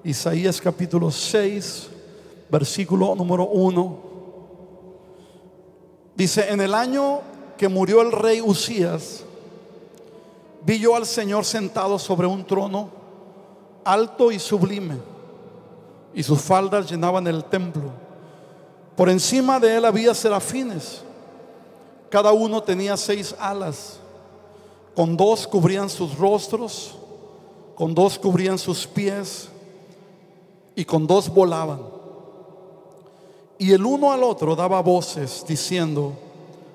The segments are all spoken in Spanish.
Isaías capítulo 6, versículo número 1. Dice: en el año que murió el rey Uzías, vi yo al Señor sentado sobre un trono alto y sublime, y sus faldas llenaban el templo. Por encima de él había serafines, cada uno tenía 6 alas, con 2 cubrían sus rostros, con 2 cubrían sus pies, y con 2 volaban. Y el uno al otro daba voces diciendo: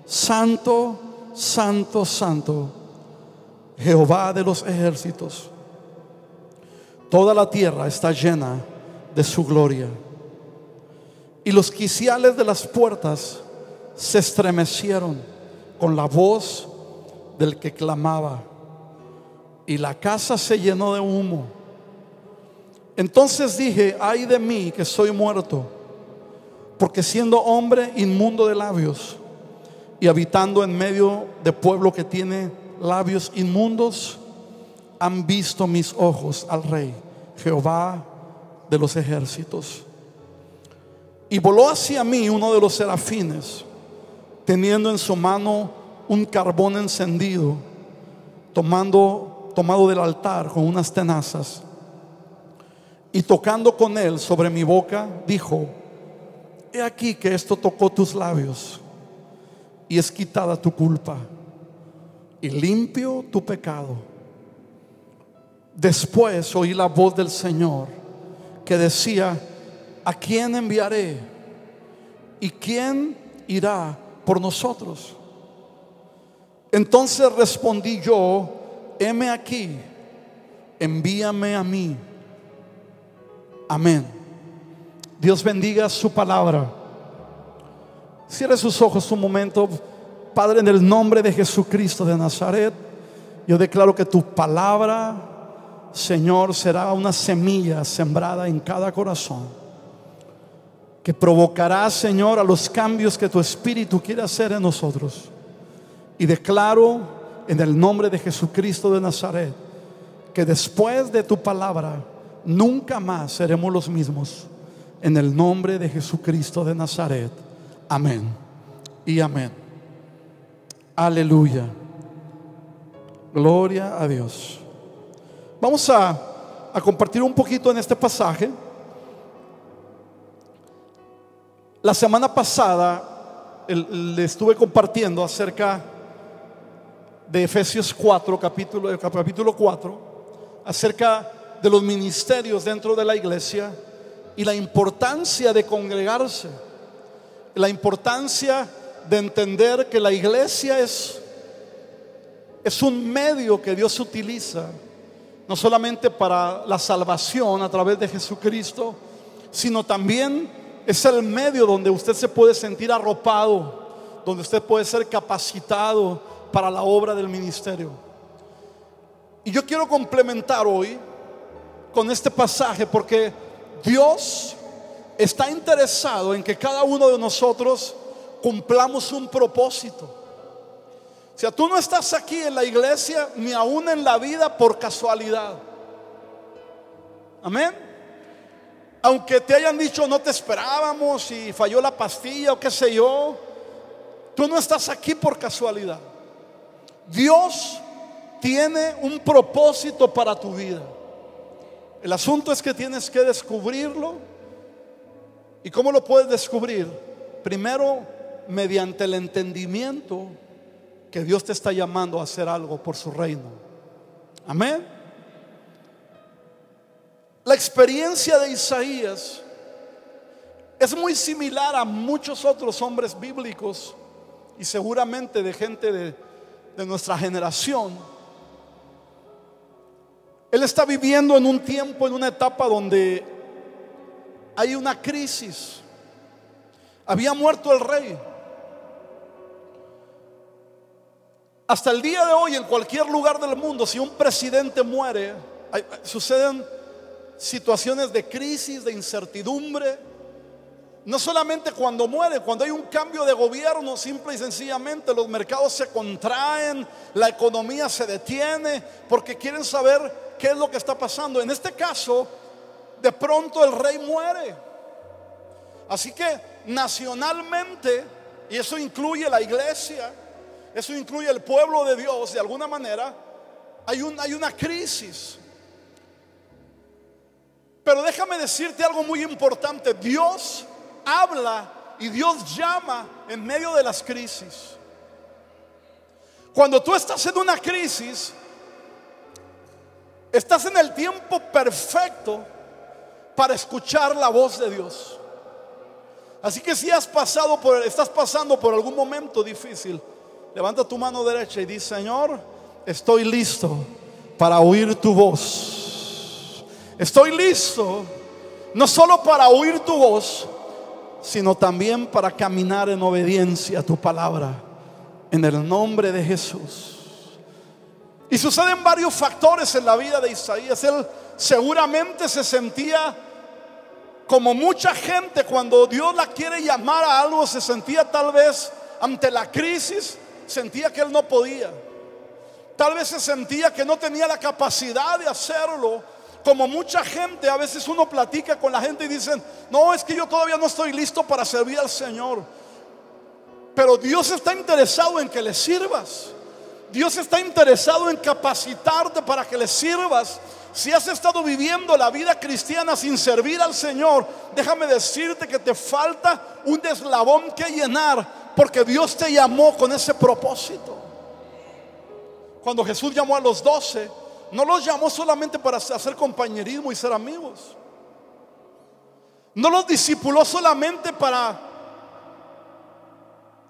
Santo, Santo, Santo, Jehová de los ejércitos. Toda la tierra está llena de su gloria. Y los quiciales de las puertas se estremecieron con la voz del que clamaba, y la casa se llenó de humo. Entonces dije: ay de mí, que soy muerto, porque siendo hombre inmundo de labios y habitando en medio de pueblo que tiene labios inmundos, han visto mis ojos al Rey, Jehová de los ejércitos. Y voló hacia mí uno de los serafines, teniendo en su mano un carbón encendido, tomado del altar con unas tenazas, y tocando con él sobre mi boca, dijo: he aquí que esto tocó tus labios, y es quitada tu culpa, y limpio tu pecado. Después oí la voz del Señor que decía: ¿a quién enviaré? ¿Y quién irá por nosotros? Entonces respondí yo: heme aquí, envíame a mí. Amén. Dios bendiga su palabra. Cierre sus ojos un momento. Padre, en el nombre de Jesucristo de Nazaret, yo declaro que tu palabra, Señor, será una semilla sembrada en cada corazón, que provocará, Señor, a los cambios que tu Espíritu quiere hacer en nosotros. Y declaro en el nombre de Jesucristo de Nazaret que después de tu palabra nunca más seremos los mismos. En el nombre de Jesucristo de Nazaret. Amén y amén. Aleluya. Gloria a Dios. Vamos a compartir un poquito en este pasaje. La semana pasada le estuve compartiendo acerca de Efesios 4, capítulo 4, acerca de los ministerios dentro de la iglesia y la importancia de congregarse, la importancia de entender que la iglesia es un medio que Dios utiliza no solamente para la salvación a través de Jesucristo, sino también es el medio donde usted se puede sentir arropado, donde usted puede ser capacitado para la obra del ministerio. Y yo quiero complementar hoy con este pasaje, porque Dios está interesado en que cada uno de nosotros cumplamos un propósito. O sea, tú no estás aquí en la iglesia ni aún en la vida por casualidad. Amén. Aunque te hayan dicho no te esperábamos y falló la pastilla o qué sé yo, tú no estás aquí por casualidad. Dios tiene un propósito para tu vida. El asunto es que tienes que descubrirlo. ¿Y cómo lo puedes descubrir? Primero, mediante el entendimiento que Dios te está llamando a hacer algo por su reino. Amén. La experiencia de Isaías es muy similar a muchos otros hombres bíblicos y seguramente de gente de nuestra generación. Él está viviendo en un tiempo, en una etapa donde hay una crisis. Había muerto el rey. Hasta el día de hoy, en cualquier lugar del mundo, si un presidente muere, suceden situaciones de crisis, de incertidumbre. No solamente cuando muere, cuando hay un cambio de gobierno, simple y sencillamente los mercados se contraen, la economía se detiene, porque quieren saber qué es lo que está pasando. En este caso, de pronto el rey muere. Así que nacionalmente, y eso incluye la iglesia, eso incluye el pueblo de Dios, de alguna manera hay una crisis. Pero déjame decirte algo muy importante. Dios habla y Dios llama en medio de las crisis. Cuando tú estás en una crisis, estás en el tiempo perfecto para escuchar la voz de Dios. Así que si estás pasando por algún momento difícil, levanta tu mano derecha y di: Señor, estoy listo para oír tu voz. Estoy listo no solo para oír tu voz, sino también para caminar en obediencia a tu palabra, en el nombre de Jesús. Y suceden varios factores en la vida de Isaías. Él seguramente se sentía como mucha gente cuando Dios la quiere llamar a algo. Se sentía tal vez ante la crisis, sentía que él no podía. Tal vez se sentía que no tenía la capacidad de hacerlo. Como mucha gente, a veces uno platica con la gente y dicen: no, es que yo todavía no estoy listo para servir al Señor. Pero Dios está interesado en que le sirvas. Dios está interesado en capacitarte para que le sirvas. Si has estado viviendo la vida cristiana sin servir al Señor, déjame decirte que te falta un eslabón que llenar, porque Dios te llamó con ese propósito. Cuando Jesús llamó a los 12, no los llamó solamente para hacer compañerismo y ser amigos. No los discipuló solamente para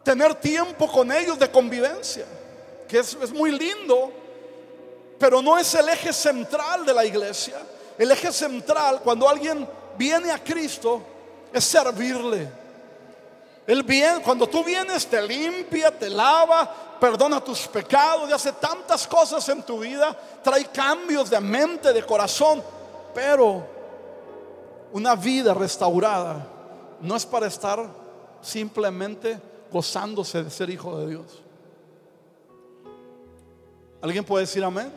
tener tiempo con ellos de convivencia, que es muy lindo, pero no es el eje central de la iglesia. El eje central, cuando alguien viene a Cristo, es servirle. Cuando tú vienes, te limpia, te lava, perdona tus pecados y hace tantas cosas en tu vida, trae cambios de mente, de corazón. Pero una vida restaurada no es para estar simplemente gozándose de ser hijo de Dios. ¿Alguien puede decir amén?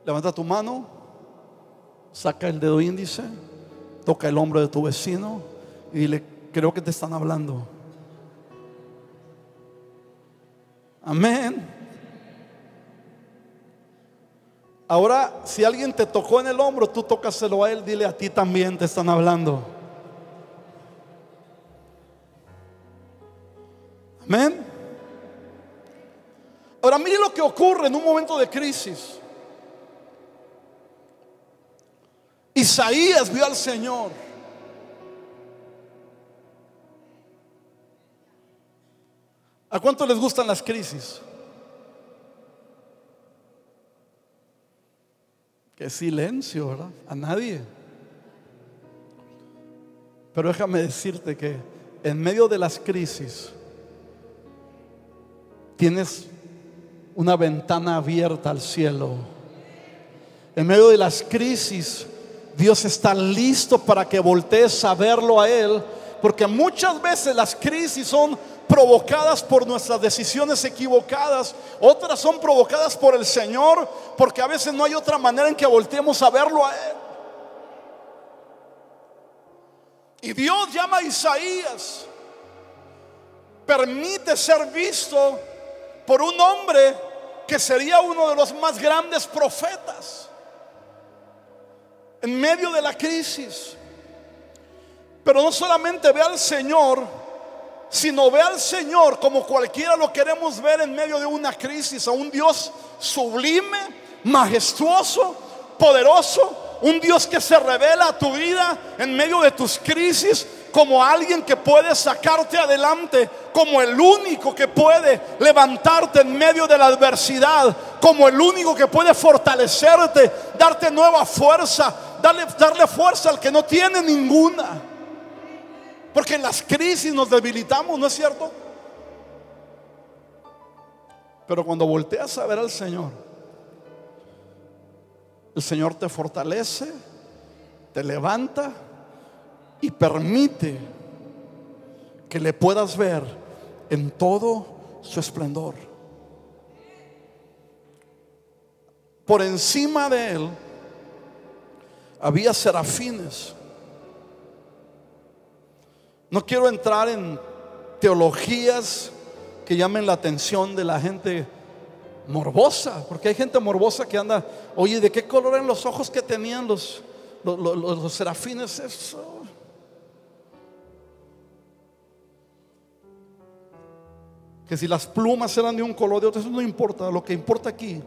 Levanta tu mano, saca el dedo índice, toca el hombro de tu vecino y dile: creo que te están hablando. Amén. Ahora, si alguien te tocó en el hombro, tú tócaselo a él, dile: a ti también te están hablando. Amén. Ahora mire lo que ocurre en un momento de crisis. Isaías vio al Señor. ¿A cuánto les gustan las crisis? Qué silencio, ¿verdad? A nadie. Pero déjame decirte que en medio de las crisis tienes una ventana abierta al cielo. En medio de las crisis, Dios está listo para que voltees a verlo a Él, porque muchas veces las crisis son provocadas por nuestras decisiones equivocadas. Otras son provocadas por el Señor, porque a veces no hay otra manera en que volteemos a verlo a Él. Y Dios llama a Isaías, permite ser visto por un hombre que sería uno de los más grandes profetas en medio de la crisis. Pero no solamente ve al Señor, sino ve al Señor como cualquiera lo queremos ver en medio de una crisis, a un Dios sublime, majestuoso, poderoso, un Dios que se revela a tu vida en medio de tus crisis como alguien que puede sacarte adelante, como el único que puede levantarte en medio de la adversidad, como el único que puede fortalecerte, darte nueva fuerza, darle fuerza al que no tiene ninguna. Porque en las crisis nos debilitamos, ¿no es cierto? Pero cuando volteas a ver al Señor, el Señor te fortalece, te levanta y permite que le puedas ver en todo su esplendor. Por encima de Él había serafines. No quiero entrar en teologías que llamen la atención de la gente morbosa, porque hay gente morbosa que anda, oye, ¿de qué color eran los ojos que tenían los serafines? Eso. Que si las plumas eran de un color de otro, eso no importa. Lo que importa aquí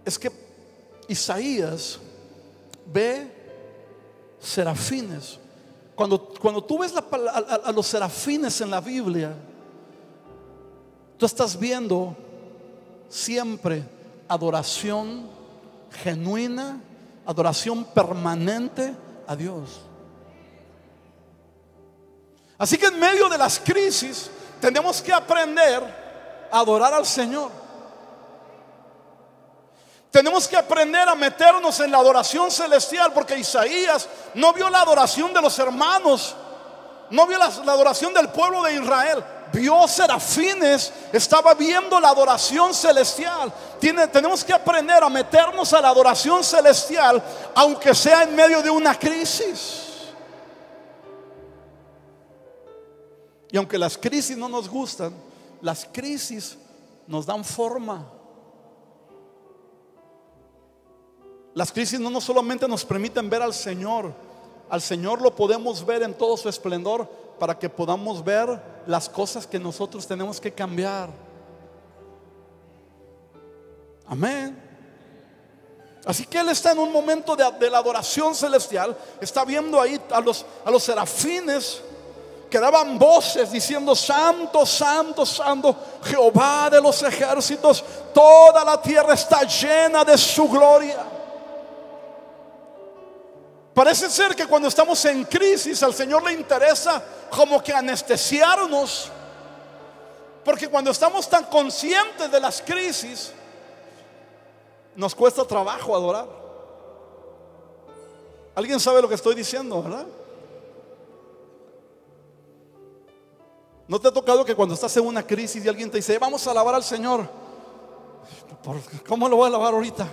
es que Isaías ve serafines. Cuando tú ves a los serafines en la Biblia, tú estás viendo siempre adoración genuina, adoración permanente a Dios. Así que en medio de las crisis tenemos que aprender a adorar al Señor. Tenemos que aprender a meternos en la adoración celestial, porque Isaías no vio la adoración de los hermanos, no vio la adoración del pueblo de Israel, vio serafines, estaba viendo la adoración celestial. Tenemos que aprender a meternos a la adoración celestial, aunque sea en medio de una crisis. Y aunque las crisis no nos gustan, las crisis nos dan forma. Las crisis no solamente nos permiten ver al Señor lo podemos ver en todo su esplendor, para que podamos ver las cosas que nosotros tenemos que cambiar. Amén. Así que Él está en un momento de la adoración celestial. Está viendo ahí a los serafines que daban voces diciendo: Santo, Santo, Santo, Jehová de los ejércitos, toda la tierra está llena de su gloria. Parece ser que cuando estamos en crisis al Señor le interesa como que anestesiarnos, porque cuando estamos tan conscientes de las crisis nos cuesta trabajo adorar. ¿Alguien sabe lo que estoy diciendo, verdad? ¿No te ha tocado que cuando estás en una crisis y alguien te dice: vamos a alabar al Señor? ¿Cómo lo voy a alabar ahorita?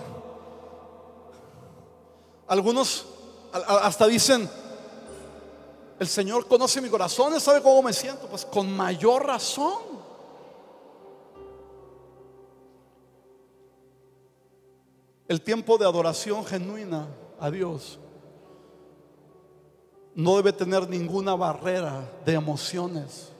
Algunos hasta dicen: el Señor conoce mi corazón, Él sabe cómo me siento. Pues con mayor razón. El tiempo de adoración genuina a Dios no debe tener ninguna barrera de emociones.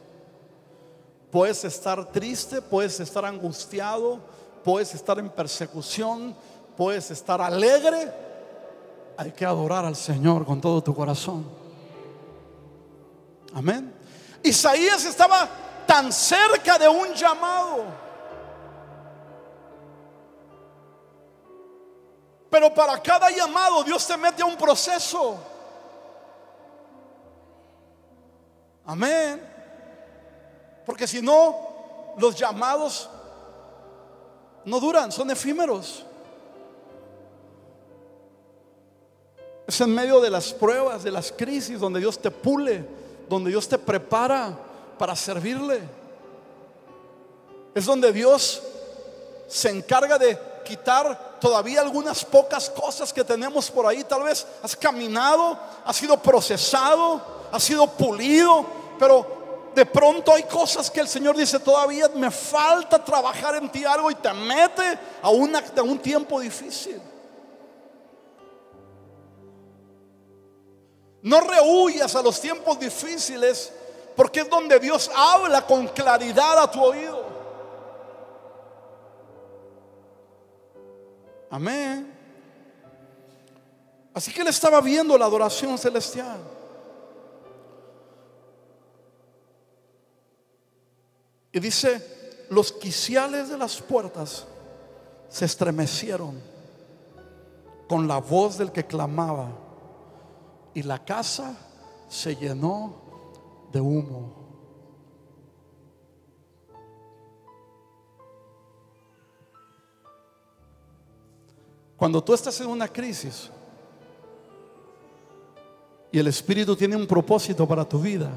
Puedes estar triste, puedes estar angustiado, puedes estar en persecución, puedes estar alegre. Hay que adorar al Señor con todo tu corazón. Amén. Isaías estaba tan cerca de un llamado, pero para cada llamado Dios te mete a un proceso. Amén. Porque si no, los llamados no duran, son efímeros. Es en medio de las pruebas, de las crisis, donde Dios te pule, donde Dios te prepara para servirle. Es donde Dios se encarga de quitar todavía algunas pocas cosas que tenemos por ahí. Tal vez has caminado, has sido procesado, has sido pulido, pero de pronto hay cosas que el Señor dice: todavía me falta trabajar en ti algo, y te mete a un tiempo difícil. No rehuyas a los tiempos difíciles, porque es donde Dios habla con claridad a tu oído. Amén. Así que él estaba viendo la adoración celestial. Y dice: los quiciales de las puertas se estremecieron con la voz del que clamaba, y la casa se llenó de humo. Cuando tú estás en una crisis y el Espíritu tiene un propósito para tu vida,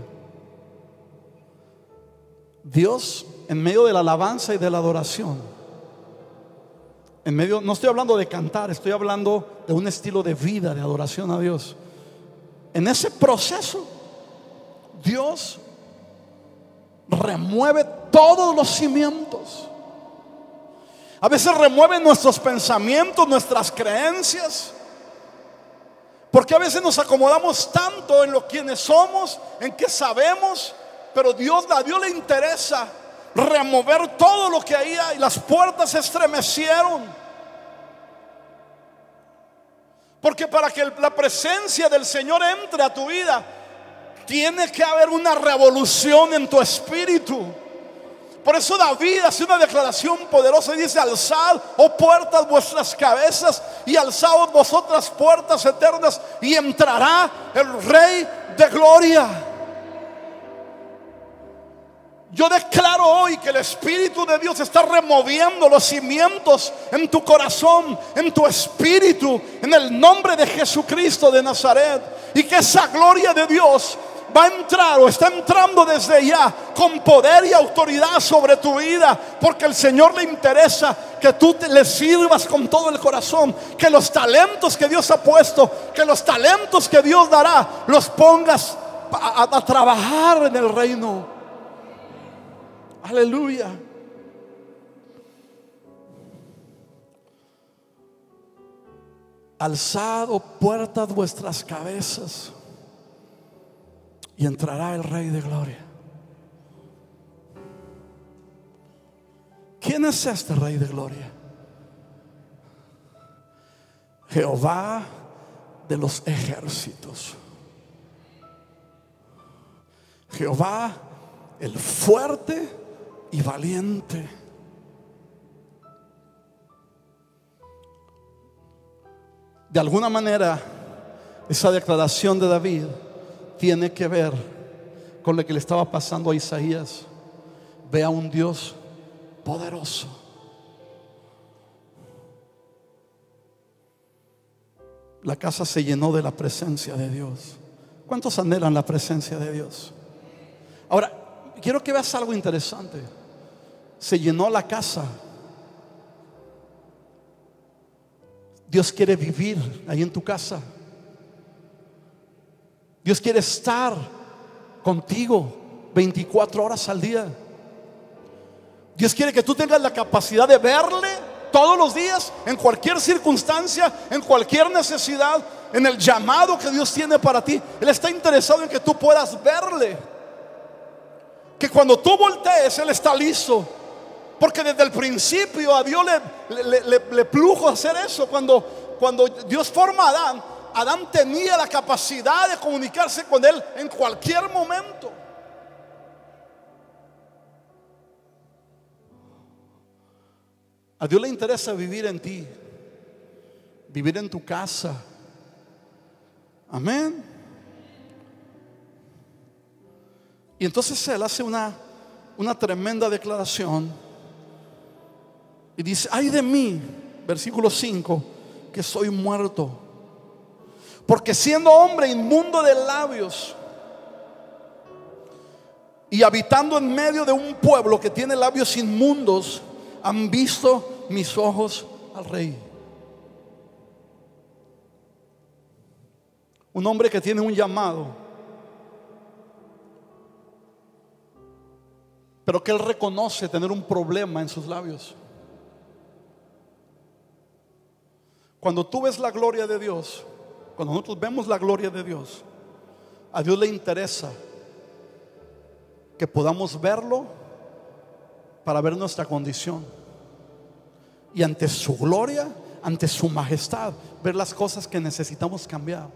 Dios, en medio de la alabanza y de la adoración, en medio, no estoy hablando de cantar, estoy hablando de un estilo de vida, de adoración a Dios. En ese proceso, Dios remueve todos los cimientos. A veces remueve nuestros pensamientos, nuestras creencias, porque a veces nos acomodamos tanto en lo quienes somos, en que sabemos, pero a Dios le interesa remover todo lo que había, y las puertas se estremecieron. Porque para que la presencia del Señor entre a tu vida, tiene que haber una revolución en tu espíritu. Por eso David hace una declaración poderosa y dice: alzad, oh puertas, vuestras cabezas, y alzaos vosotras puertas eternas, y entrará el Rey de gloria. Yo declaro hoy que el Espíritu de Dios está removiendo los cimientos en tu corazón, en tu espíritu, en el nombre de Jesucristo de Nazaret. Y que esa gloria de Dios va a entrar, o está entrando desde ya, con poder y autoridad sobre tu vida. Porque al Señor le interesa que tú le sirvas con todo el corazón. Que los talentos que Dios ha puesto, que los talentos que Dios dará, los pongas a trabajar en el reino. Aleluya. Alzad, oh puertas, vuestras cabezas, y entrará el Rey de gloria. ¿Quién es este Rey de gloria? Jehová de los ejércitos. Jehová el fuerte y valiente. De alguna manera, esa declaración de David tiene que ver con lo que le estaba pasando a Isaías. Ve a un Dios poderoso. La casa se llenó de la presencia de Dios. ¿Cuántos anhelan la presencia de Dios? Ahora, quiero que veas algo interesante. Se llenó la casa. Dios quiere vivir ahí en tu casa. Dios quiere estar contigo 24 horas al día. Dios quiere que tú tengas la capacidad de verle todos los días, en cualquier circunstancia, en cualquier necesidad, en el llamado que Dios tiene para ti. Él está interesado en que tú puedas verle. Que cuando tú voltees, Él está listo. Porque desde el principio a Dios le plujo hacer eso. Cuando Dios forma a Adán, Adán tenía la capacidad de comunicarse con Él en cualquier momento. A Dios le interesa vivir en ti, vivir en tu casa. Amén. Y entonces Él hace una tremenda declaración y dice: ay de mí, versículo 5, que soy muerto, porque siendo hombre inmundo de labios y habitando en medio de un pueblo que tiene labios inmundos, han visto mis ojos al Rey. Un hombre que tiene un llamado, pero que él reconoce tener un problema en sus labios. Cuando tú ves la gloria de Dios, cuando nosotros vemos la gloria de Dios, a Dios le interesa que podamos verlo para ver nuestra condición, y ante su gloria, ante su majestad, ver las cosas que necesitamos cambiar.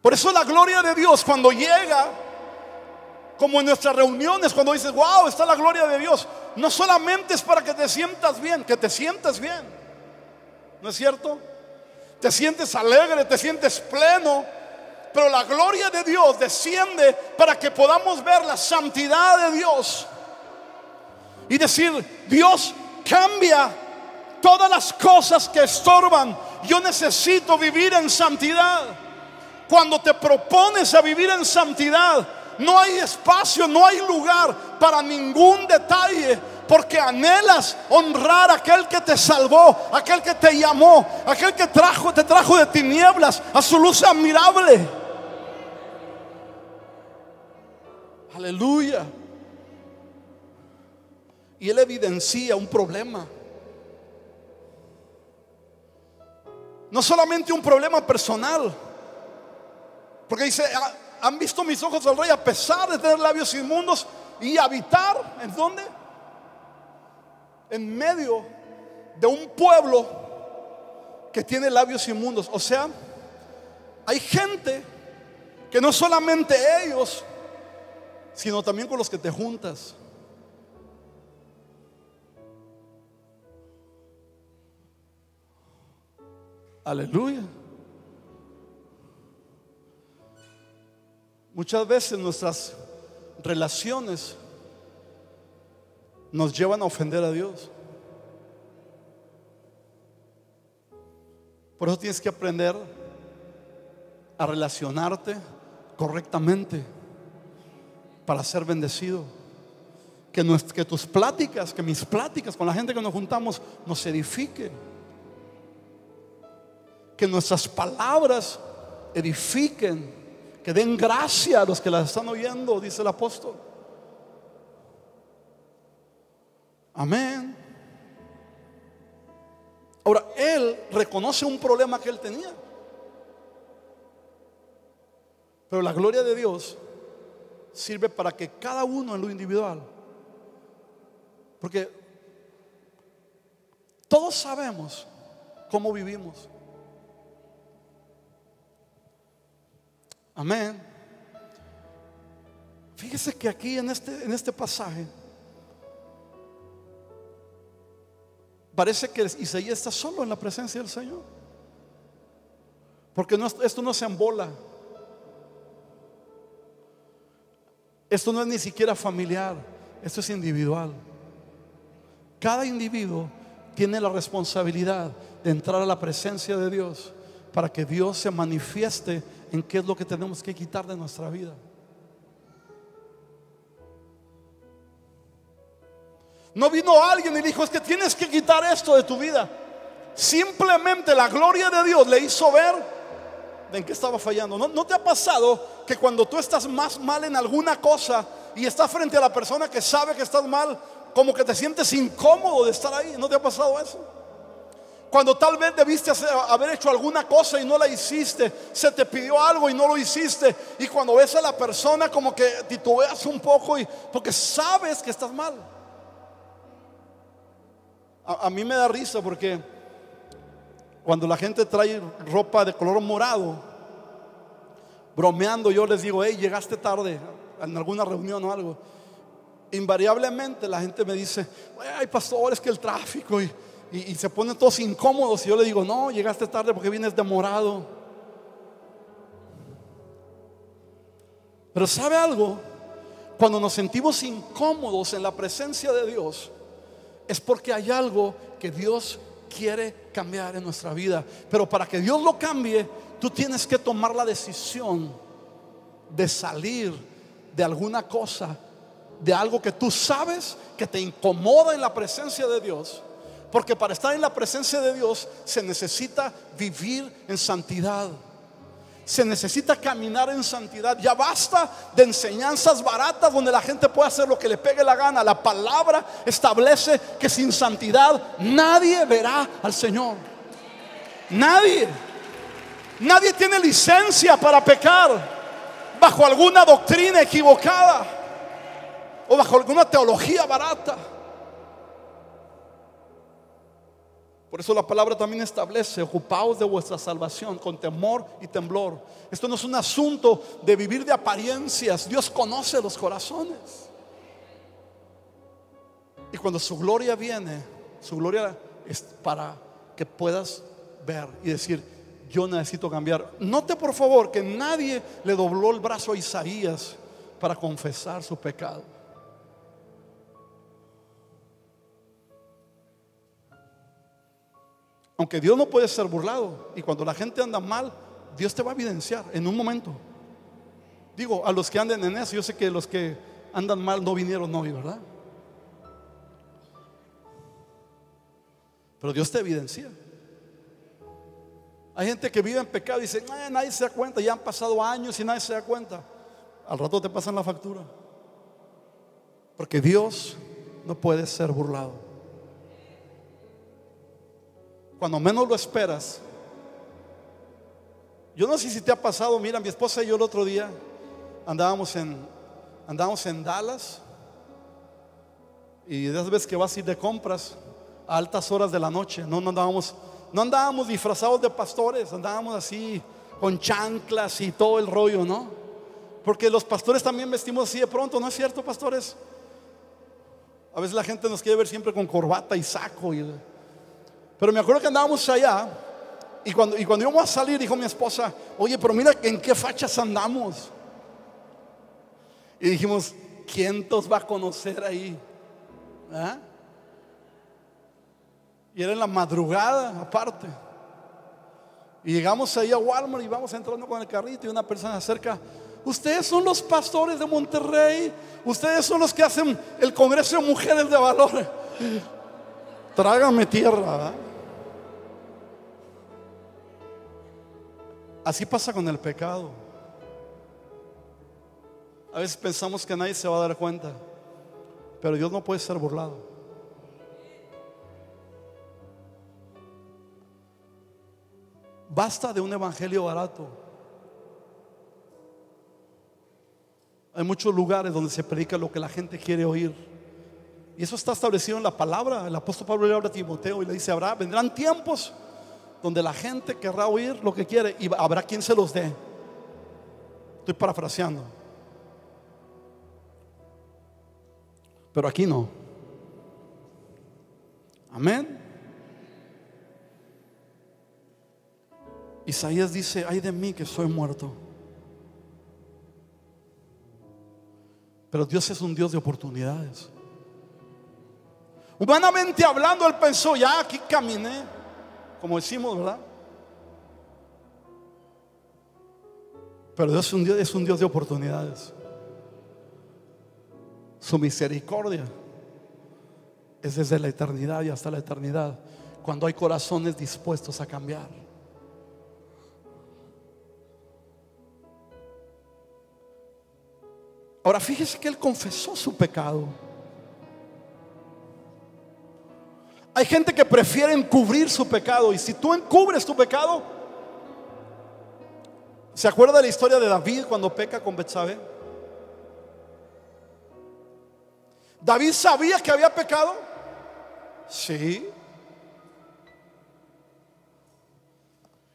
Por eso la gloria de Dios, cuando llega, como en nuestras reuniones, cuando dices: wow, está la gloria de Dios, no solamente es para que te sientas bien, que te sientes bien, ¿no es cierto? Te sientes alegre, te sientes pleno. Pero la gloria de Dios desciende para que podamos ver la santidad de Dios y decir: Dios, cambia todas las cosas que estorban. Yo necesito vivir en santidad. Cuando te propones a vivir en santidad, no hay espacio, no hay lugar para ningún detalle, porque anhelas honrar a aquel que te salvó, aquel que te llamó, aquel que te trajo de tinieblas a su luz admirable. Aleluya. Y él evidencia un problema. No solamente un problema personal, porque dice: han visto mis ojos al Rey a pesar de tener labios inmundos y habitar, ¿en dónde? En medio de un pueblo que tiene labios inmundos. O sea, hay gente que no solamente ellos, sino también con los que te juntas. Aleluya. Muchas veces nuestras relaciones nos llevan a ofender a Dios. Por eso tienes que aprender a relacionarte correctamente para ser bendecido. Que tus pláticas, que mis pláticas con la gente que nos juntamos nos edifiquen. Que nuestras palabras edifiquen, que den gracia a los que las están oyendo, dice el apóstol. Amén. Ahora, él reconoce un problema que él tenía, pero la gloria de Dios sirve para que cada uno en lo individual, porque todos sabemos cómo vivimos. Amén. Fíjese que aquí en este pasaje parece que Isaías está solo en la presencia del Señor, porque esto no se embola. Esto no es ni siquiera familiar, esto es individual. Cada individuo tiene la responsabilidad de entrar a la presencia de Dios para que Dios se manifieste en qué es lo que tenemos que quitar de nuestra vida. No vino alguien y dijo: es que tienes que quitar esto de tu vida. Simplemente la gloria de Dios le hizo ver en qué estaba fallando. ¿No te ha pasado que cuando tú estás más mal en alguna cosa y estás frente a la persona que sabe que estás mal, como que te sientes incómodo de estar ahí? ¿No te ha pasado eso? Cuando tal vez debiste haber hecho alguna cosa y no la hiciste, se te pidió algo y no lo hiciste, y cuando ves a la persona como que titubeas un poco, porque sabes que estás mal. A mí me da risa porque cuando la gente trae ropa de color morado, bromeando, yo les digo: hey, llegaste tarde en alguna reunión o algo. Invariablemente la gente me dice: ay, pastor, es que el tráfico, y se ponen todos incómodos. Y yo le digo: no, llegaste tarde porque vienes de morado. Pero ¿sabe algo? Cuando nos sentimos incómodos en la presencia de Dios, es porque hay algo que Dios quiere cambiar en nuestra vida. Pero para que Dios lo cambie, tú tienes que tomar la decisión de salir de alguna cosa, de algo que tú sabes que te incomoda en la presencia de Dios. Porque para estar en la presencia de Dios se necesita vivir en santidad. Se necesita caminar en santidad. Ya basta de enseñanzas baratas donde la gente puede hacer lo que le pegue la gana. La palabra establece que sin santidad nadie verá al Señor. Nadie tiene licencia para pecar bajo alguna doctrina equivocada o bajo alguna teología barata. Por eso la palabra también establece: ocupaos de vuestra salvación con temor y temblor. Esto no es un asunto de vivir de apariencias. Dios conoce los corazones. Y cuando su gloria viene, su gloria es para que puedas ver y decir: yo necesito cambiar. Note por favor que nadie le dobló el brazo a Isaías para confesar su pecado. Aunque Dios no puede ser burlado, y cuando la gente anda mal, Dios te va a evidenciar en un momento. Digo, a los que anden en eso, yo sé que los que andan mal no vinieron hoy, ¿verdad? Pero Dios te evidencia. Hay gente que vive en pecado y dice, nadie se da cuenta, ya han pasado años y nadie se da cuenta. Al rato te pasan la factura. Porque Dios no puede ser burlado. Cuando menos lo esperas. Yo no sé si te ha pasado. Mira, mi esposa y yo el otro día andábamos en Dallas. Y de esas veces que vas a ir de compras a altas horas de la noche. No andábamos disfrazados de pastores. Andábamos así con chanclas y todo el rollo, ¿no? Porque los pastores también vestimos así de pronto, ¿no es cierto, pastores? A veces la gente nos quiere ver siempre con corbata y saco. Pero me acuerdo que andábamos allá. Y cuando íbamos a salir, dijo mi esposa, oye, pero mira en qué fachas andamos. Y dijimos, ¿quién nos va a conocer ahí? ¿Ah? Y era en la madrugada aparte. Y llegamos ahí a Walmart y vamos entrando con el carrito. Y una persona se acerca, ustedes son los pastores de Monterrey, ustedes son los que hacen el Congreso de Mujeres de Valor. Trágame tierra, ¿verdad? Así pasa con el pecado. A veces pensamos que nadie se va a dar cuenta, pero Dios no puede ser burlado. Basta de un evangelio barato. Hay muchos lugares donde se predica lo que la gente quiere oír, y eso está establecido en la palabra. El apóstol Pablo le habla a Timoteo y le dice, vendrán tiempos donde la gente querrá oír lo que quiere y habrá quien se los dé. Estoy parafraseando, pero aquí no. Amén. Isaías dice, ay de mí que soy muerto. Pero Dios es un Dios de oportunidades. Humanamente hablando, él pensó, ya aquí caminé, como decimos, ¿verdad? Pero Dios es un Dios de oportunidades. Su misericordia es desde la eternidad y hasta la eternidad, cuando hay corazones dispuestos a cambiar. Ahora fíjese que él confesó su pecado. Hay gente que prefiere encubrir su pecado, y si tú encubres tu pecado, ¿se acuerda de la historia de David cuando peca con Betsabé? ¿David sabía que había pecado? Sí.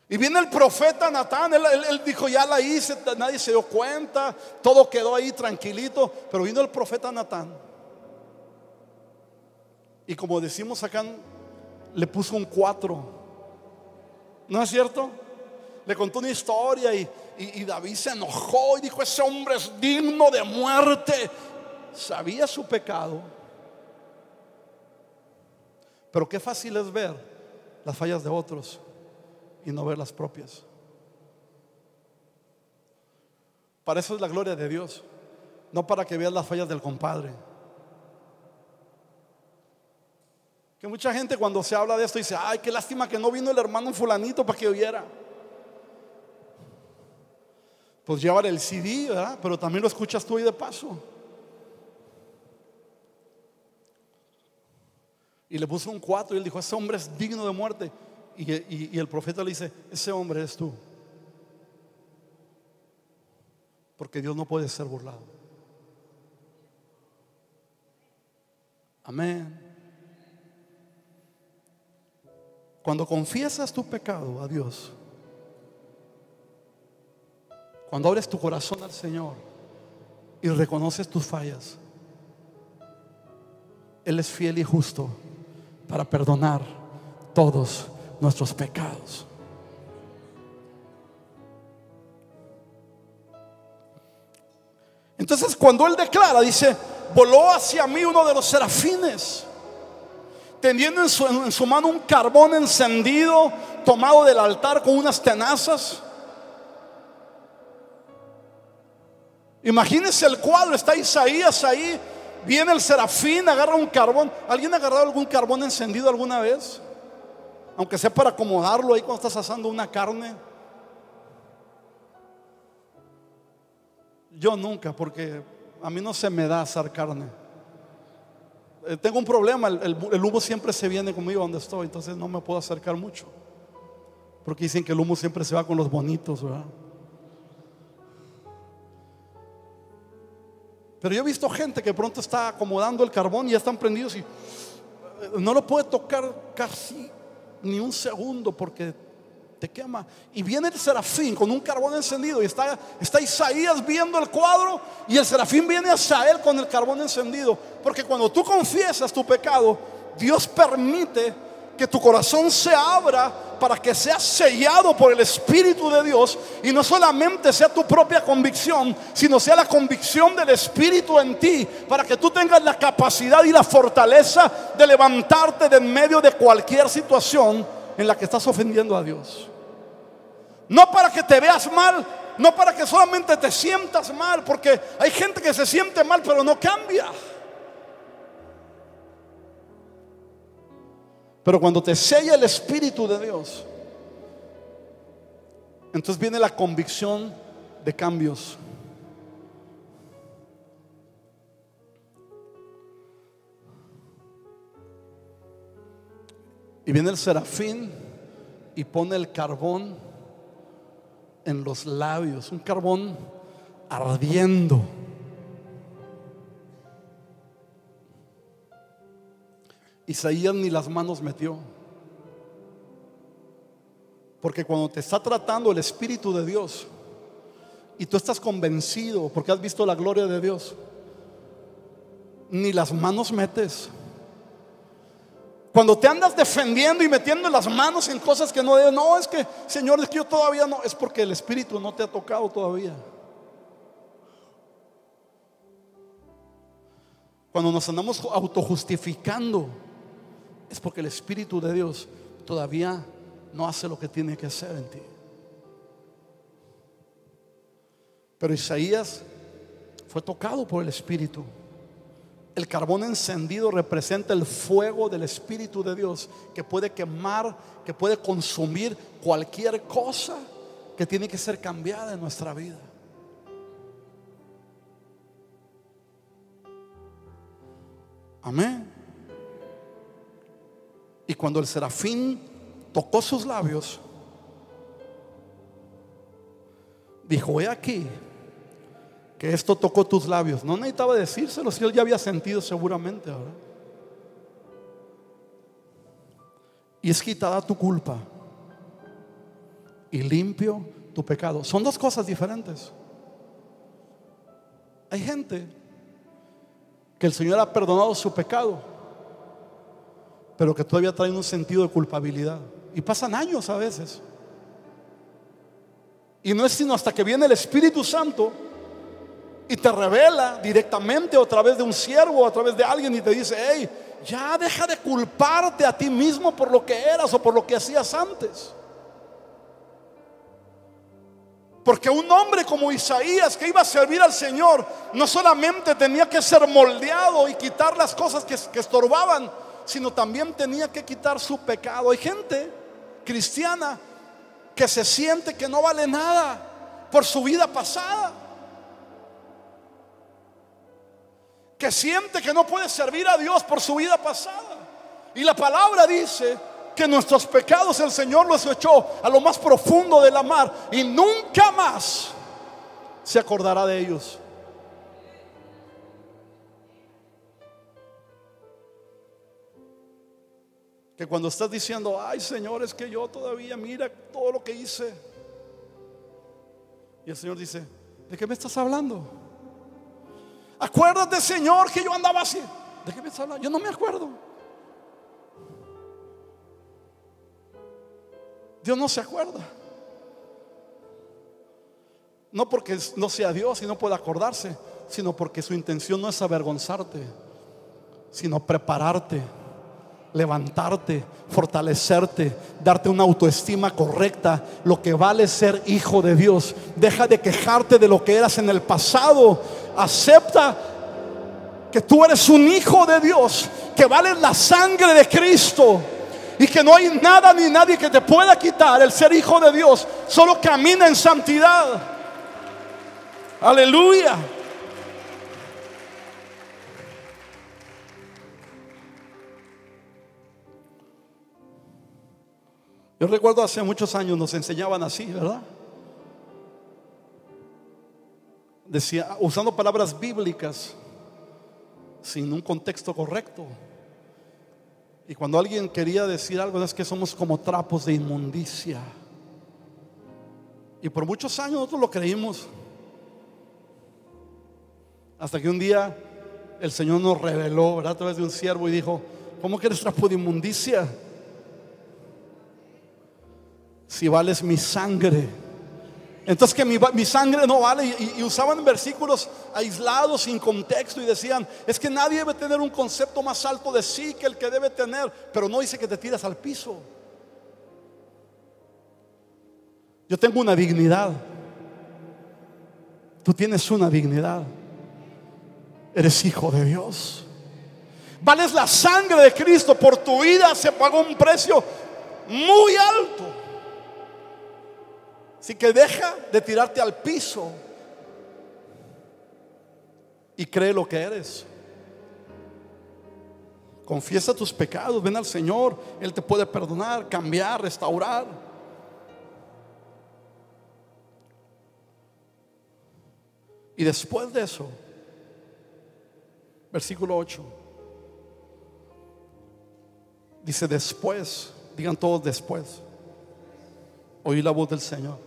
Y viene el profeta Natán, él dijo, ya la hice, nadie se dio cuenta, todo quedó ahí tranquilito. Pero vino el profeta Natán, y como decimos acá, le puso un 4. ¿No es cierto? Le contó una historia y David se enojó y dijo, ese hombre es digno de muerte. Sabía su pecado. Pero qué fácil es ver las fallas de otros y no ver las propias. Para eso es la gloria de Dios, no para que veas las fallas del compadre. Que mucha gente cuando se habla de esto dice, ay, qué lástima que no vino el hermano fulanito para que oyera. Pues llevar el CD, ¿verdad? Pero también lo escuchas tú y de paso. Y le puso un 4 y él dijo, ese hombre es digno de muerte. Y el profeta le dice, ese hombre eres tú. Porque Dios no puede ser burlado. Amén. Cuando confiesas tu pecado a Dios, cuando abres tu corazón al Señor y reconoces tus fallas, Él es fiel y justo para perdonar todos nuestros pecados. Entonces cuando Él declara, dice, voló hacia mí uno de los serafines, teniendo en su mano un carbón encendido, tomado del altar con unas tenazas. Imagínense el cuadro, está Isaías ahí, viene el serafín, agarra un carbón. ¿Alguien ha agarrado algún carbón encendido alguna vez? Aunque sea para acomodarlo ahí cuando estás asando una carne. Yo nunca, porque a mí no se me da asar carne. Tengo un problema, el humo siempre se viene conmigo donde estoy, entonces no me puedo acercar mucho. Porque dicen que el humo siempre se va con los bonitos, ¿verdad? Pero yo he visto gente que pronto está acomodando el carbón y ya están prendidos y no lo puede tocar casi ni un segundo porque te quema. Y viene el serafín con un carbón encendido y está Isaías viendo el cuadro y el serafín viene hacia él con el carbón encendido. Porque cuando tú confiesas tu pecado, Dios permite que tu corazón se abra para que sea sellado por el Espíritu de Dios, y no solamente sea tu propia convicción, sino sea la convicción del Espíritu en ti, para que tú tengas la capacidad y la fortaleza de levantarte de en medio de cualquier situación en la que estás ofendiendo a Dios. No para que te veas mal, no para que solamente te sientas mal, porque hay gente que se siente mal pero no cambia. Pero cuando te sella el Espíritu de Dios, entonces viene la convicción de cambios. Y viene el serafín y pone el carbón en los labios, un carbón ardiendo. Isaías ni las manos metió, porque cuando te está tratando el Espíritu de Dios y tú estás convencido porque has visto la gloria de Dios, ni las manos metes. Cuando te andas defendiendo y metiendo las manos en cosas que no debes, no, es que Señor, es que yo todavía no, es porque el Espíritu no te ha tocado todavía. Cuando nos andamos autojustificando, es porque el Espíritu de Dios todavía no hace lo que tiene que hacer en ti. Pero Isaías fue tocado por el Espíritu. El carbón encendido representa el fuego del Espíritu de Dios, que puede quemar, que puede consumir cualquier cosa que tiene que ser cambiada en nuestra vida. Amén. Y cuando el serafín tocó sus labios, dijo: he aquí que esto tocó tus labios. No necesitaba decírselo, si él ya había sentido seguramente, ¿verdad? Y es quitada tu culpa y limpio tu pecado. Son dos cosas diferentes. Hay gente que el Señor ha perdonado su pecado, pero que todavía traen un sentido de culpabilidad, y pasan años a veces, y no es sino hasta que viene el Espíritu Santo y te revela directamente, o a través de un siervo, o a través de alguien, y te dice: hey, ya deja de culparte a ti mismo por lo que eras o por lo que hacías antes. Porque un hombre como Isaías, que iba a servir al Señor, no solamente tenía que ser moldeado y quitar las cosas que estorbaban, sino también tenía que quitar su pecado. Hay gente cristiana que se siente que no vale nada por su vida pasada, que siente que no puede servir a Dios por su vida pasada. Y la palabra dice que nuestros pecados el Señor los echó a lo más profundo de la mar, y nunca más se acordará de ellos. Que cuando estás diciendo: ay, Señor, es que yo todavía, mira todo lo que hice, y el Señor dice: ¿de qué me estás hablando? Acuérdate, Señor, que yo andaba así. ¿De qué me estás hablando? Yo no me acuerdo. Dios no se acuerda. No porque no sea Dios y no pueda acordarse, sino porque su intención no es avergonzarte, sino prepararte levantarte, fortalecerte, darte una autoestima correcta. Lo que vale es ser hijo de Dios. Deja de quejarte de lo que eras en el pasado. Acepta que tú eres un hijo de Dios, que vales la sangre de Cristo y que no hay nada ni nadie que te pueda quitar el ser hijo de Dios. Solo camina en santidad. Aleluya. Yo recuerdo hace muchos años nos enseñaban así, ¿verdad? Decía, usando palabras bíblicas sin un contexto correcto. Y cuando alguien quería decir algo, es que somos como trapos de inmundicia. Y por muchos años nosotros lo creímos, hasta que un día el Señor nos reveló, ¿verdad?, a través de un siervo, y dijo: ¿cómo que eres trapo de inmundicia? Si vales mi sangre. Entonces que mi sangre no vale. Y usaban versículos aislados, sin contexto, y decían: es que nadie debe tener un concepto más alto de sí que el que debe tener. Pero no dice que te tiras al piso. Yo tengo una dignidad. Tú tienes una dignidad. Eres hijo de Dios. Vales la sangre de Cristo. Por tu vida se pagó un precio muy alto. Así que deja de tirarte al piso y cree lo que eres. Confiesa tus pecados, ven al Señor. Él te puede perdonar, cambiar, restaurar. Y después de eso, versículo 8, dice: después, digan todos después, oí la voz del Señor.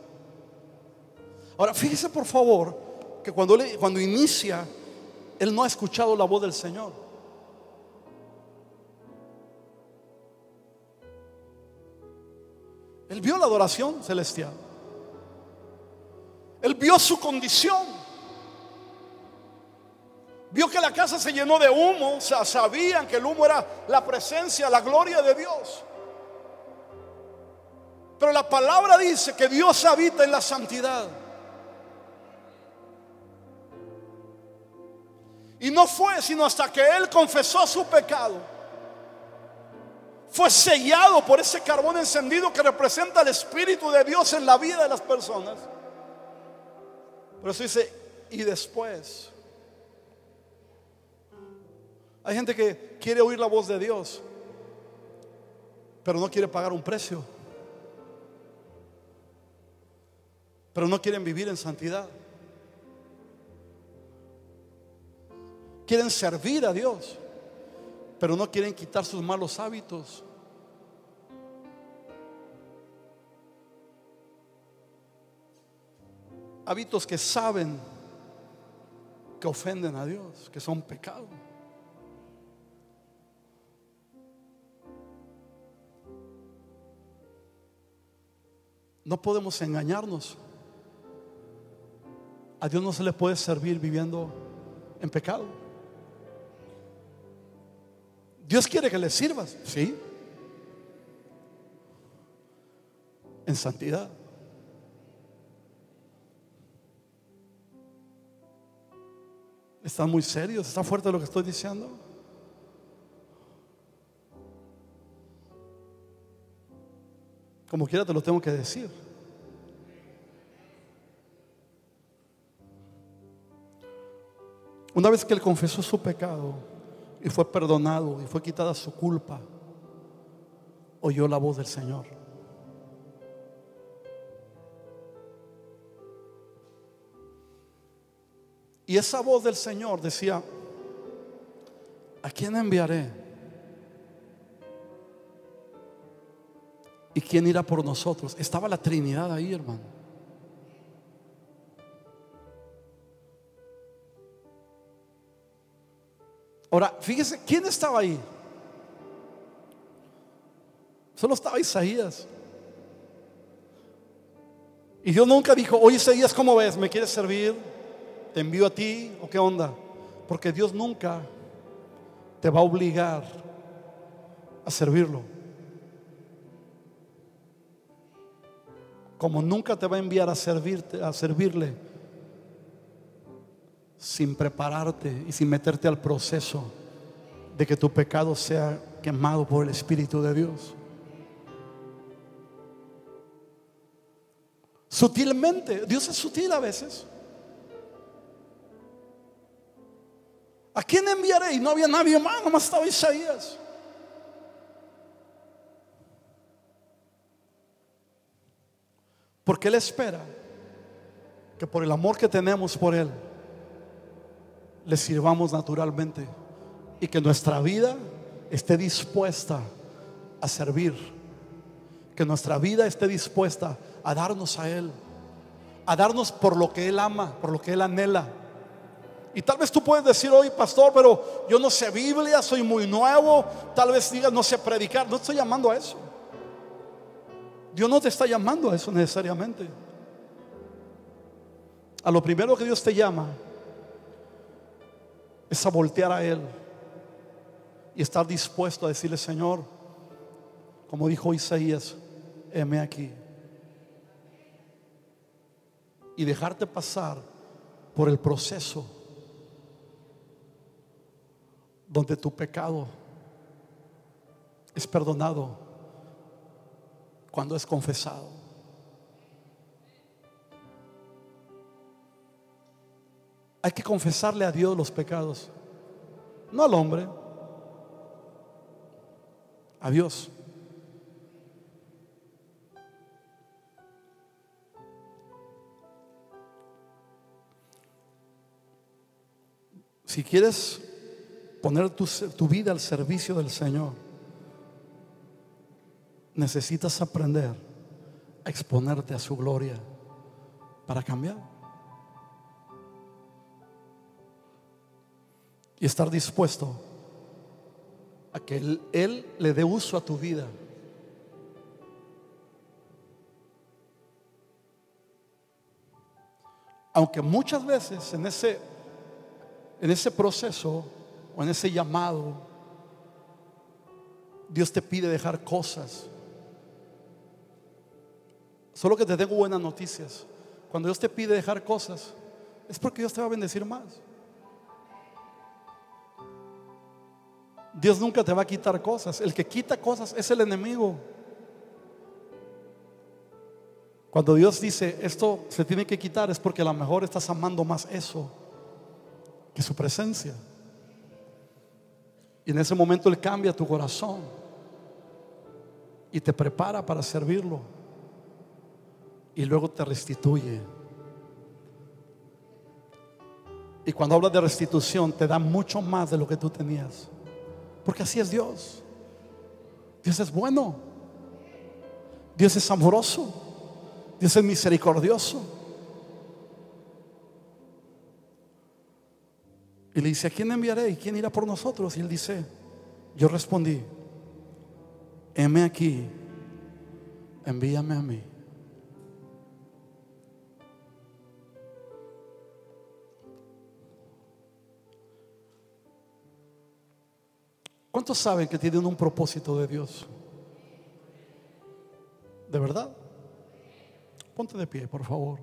Ahora fíjese por favor que cuando inicia, él no ha escuchado la voz del Señor. Él vio la adoración celestial. Él vio su condición. Vio que la casa se llenó de humo. O sea, sabían que el humo era la presencia, la gloria de Dios. Pero la palabra dice que Dios habita en la santidad. Y no fue sino hasta que él confesó su pecado, fue sellado por ese carbón encendido que representa el Espíritu de Dios en la vida de las personas. Pero eso dice: y después. Hay gente que quiere oír la voz de Dios, pero no quiere pagar un precio, pero no quieren vivir en santidad. Quieren servir a Dios, pero no quieren quitar sus malos hábitos. Hábitos que saben que ofenden a Dios, que son pecado. No podemos engañarnos. A Dios no se le puede servir viviendo en pecado. Dios quiere que le sirvas, sí, en santidad. ¿Están muy serios? ¿Está fuerte lo que estoy diciendo? Como quiera te lo tengo que decir. Una vez que él confesó su pecado y fue perdonado y fue quitada su culpa, oyó la voz del Señor. Y esa voz del Señor decía: ¿a quién enviaré? ¿Y quién irá por nosotros? Estaba la Trinidad ahí, hermano. Ahora, fíjese, ¿quién estaba ahí? Solo estaba Isaías. Y Dios nunca dijo: oye Isaías, ¿cómo ves? ¿Me quieres servir? ¿Te envío a ti? ¿O qué onda? Porque Dios nunca te va a obligar a servirlo. Como nunca te va a enviar a servirle sin prepararte y sin meterte al proceso de que tu pecado sea quemado por el Espíritu de Dios. Sutilmente, Dios es sutil a veces. ¿A quién enviaré? Y no había nadie más, nomás estaba Isaías. Porque Él espera que por el amor que tenemos por Él le sirvamos naturalmente y que nuestra vida esté dispuesta a servir, que nuestra vida esté dispuesta a darnos a Él, a darnos por lo que Él ama, por lo que Él anhela. Y tal vez tú puedes decir: oye, pastor, pero yo no sé Biblia, soy muy nuevo. Tal vez digas: no sé predicar. No estoy llamando a eso. Dios no te está llamando a eso necesariamente. A lo primero que Dios te llama es a voltear a Él y estar dispuesto a decirle: Señor, como dijo Isaías, heme aquí. Y dejarte pasar por el proceso donde tu pecado es perdonado cuando es confesado. Hay que confesarle a Dios los pecados, no al hombre, a Dios. Si quieres poner tu vida al servicio del Señor, necesitas aprender a exponerte a su gloria para cambiar y estar dispuesto a que Él le dé uso a tu vida. Aunque muchas veces en ese proceso o en ese llamado, Dios te pide dejar cosas. Solo que te tengo buenas noticias: cuando Dios te pide dejar cosas, es porque Dios te va a bendecir más. Dios nunca te va a quitar cosas. El que quita cosas es el enemigo. Cuando Dios dice: esto se tiene que quitar, es porque a lo mejor estás amando más eso que su presencia. Y en ese momento Él cambia tu corazón y te prepara para servirlo, y luego te restituye. Y cuando hablas de restitución, te da mucho más de lo que tú tenías, porque así es Dios. Dios es bueno, Dios es amoroso, Dios es misericordioso. Y le dice: ¿a quién enviaré? ¿Y quién irá por nosotros? Y Él dice: yo respondí: heme aquí, envíame a mí. ¿Cuántos saben que tienen un propósito de Dios? ¿De verdad? Ponte de pie, por favor.